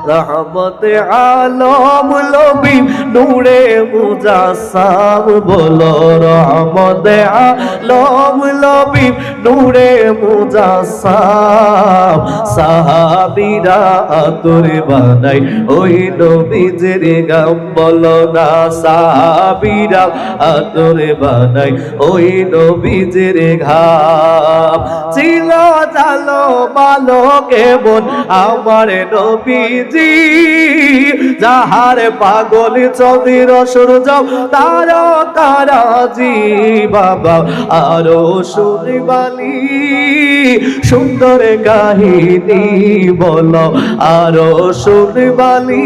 রহমতে আলম নবী নূরে মুজাসসাম বলো রহমতে আলম নবী নূরে মুজাসসাম সাহাবীরা আতর বানাই ওই নবীজির গাম বলো না সাহাবীরা আতর বানাই ওই নবীজির ঘাম ছিল জালো ভালো কেমন আমার নবীজি যাহার পাগল চৌধুরী সূর্য তারা তারাজি বাবা আরো শুনবালি সুন্দর কাহিনী বলো আরো শুনবালি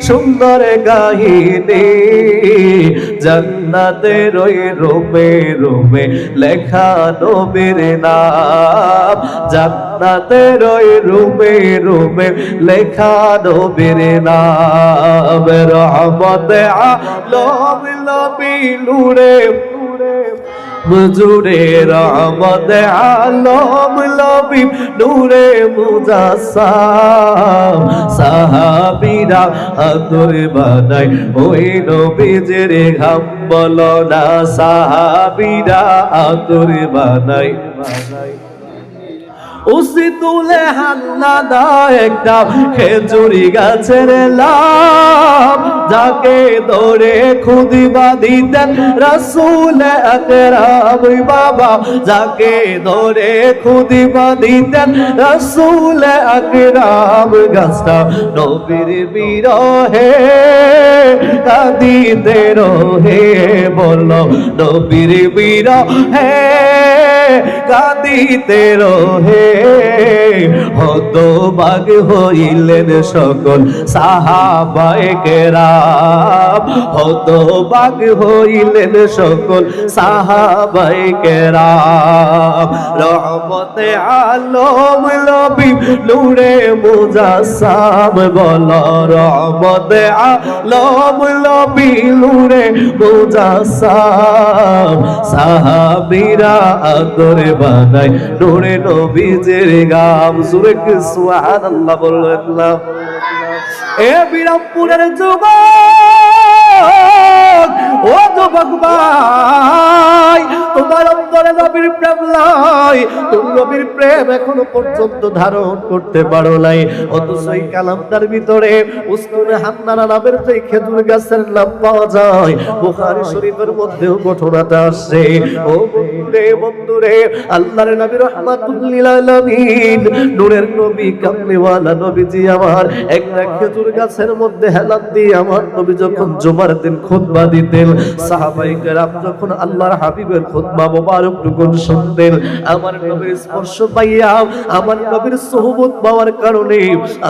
সুন্দর কাহিনী জান্নাতের ওই রুমে রুমে লেখা নবীর নাম জান্নাতের ওই রুমে রুমে লেখা নবীর নাম রহমতে আলম নবী নূরে মুজুরে রহমতে আলম নবী নূরে মুজাসসাম সাহাবীরা আতর বানাই ওই নবীজির ঘাম বলো না সাহাবীরা আতর বানাই উসি তুলে হান্না দা একটা খেজুরি গাছের লাভ যাকে ধরে খুদি বাঁধিতেন রাসূল আকরাম বাবা যাকে ধরে খুদি বাঁধিতেন রাসূল আকরাম গাছটা নবীর বিরহে কাঁদিতে রহে বলো নবীর বিরহে কাঁদিতে রহে হতবাক হইলেন সকল সাহাবায়ে কেরাম হতবাক হইলেন সকল সাহাবায়ে কেরাম রহমতে আলম নবী নূরে মুজাসসাম বলো রহমতে আলম নবী নূরে মুজাসসাম সাহাবীরা আতর বানাই নূরে নবীজির গাম সুরে কি সুবহানাল্লাহ বললেন না এ বিরামপুরের যুবক ও যুবক ভাই তোমার অন্তরে নবীর প্রেম নাই তুমি নবীর প্রেম এখনো পর্যন্ত ধারণ করতে পারো নাই অথচ এই কালামটার ভিতরে উসকুনে হান্নানা নামের যে খেজুর গাছের নাম পাওয়া যায় বুখারী শরীফের মধ্যেও ঘটনাটা আসছে ও বন্ধুরে আল্লাহর নবী রাহমাতুল লিল আলামিন নূরের নবী কামলিওয়ালা নবীজি আমার একটা খেজুর গাছের মধ্যে হেলান দিয়ে আমার নবী যখন জুমার দিন খুতবা দিতেন সাহাবায়ে কেরাম যখন আল্লাহর হাবিবের খুতবা মোবারক টুকুন শুনতেন আমার নবীর স্পর্শ পাইয়া আমার নবীর সুহবত পাওয়ার কারণে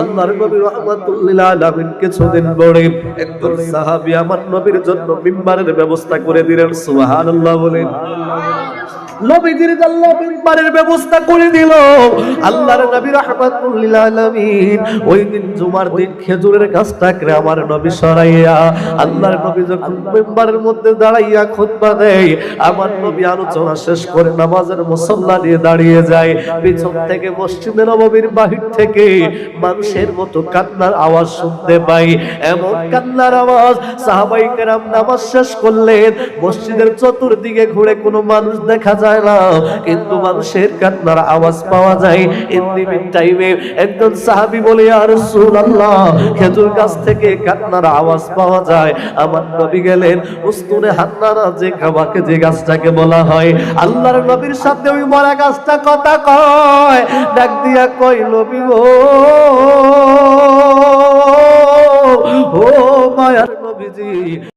আল্লাহর নবী রাহমাতুল লিল আলামিন কিছুদিন পরে একজন সাহাবী আমার নবীর জন্য মিম্বারের ব্যবস্থা করে দিলেন সুবহানাল্লাহ বলেন নবীজির জন্য মিম্বারের ব্যবস্থা করে দিল আল্লাহর নবী রাহমাতুল লিল আলামিন ওই দিন জুমার দিন খেজুরের গাছটাকে আমার নবী সরাইয়া আল্লাহর নবী যখন মিম্বারের মধ্যে দাঁড়াইয়া খুতবা দেয় আমার নবী আলোচনা শেষ করে নামাজের মুসল্লা নিয়ে দাঁড়িয়ে যায় পিছন থেকে মসজিদে নববীর বাহির থেকে মানুষের মতো কান্নার আওয়াজ শুনতে পাই এমন কান্নার আওয়াজ সাহাবায়ে কেরাম নামাজ শেষ করলেন মসজিদের চতুর্দিকে ঘুরে কোনো মানুষ দেখা যায় না কিন্তু মানুষের কান্নার আওয়াজ পাওয়া যায় ইন দি মিন টাইমে একজন সাহাবী বলে ইয়া রাসূলুল্লাহ খেজুর গাছ থেকে কান্নার আওয়াজ পাওয়া যায় আমার নবী গেলেন উসকুনে হান্নানা যে কাবাকে যে গাছটাকে বলা হয় আল্লাহর নবীর সাথে ওই মরা গাছটা কথা কয় ডাক দিয়া কয় নবী ও মায়ার নবীজি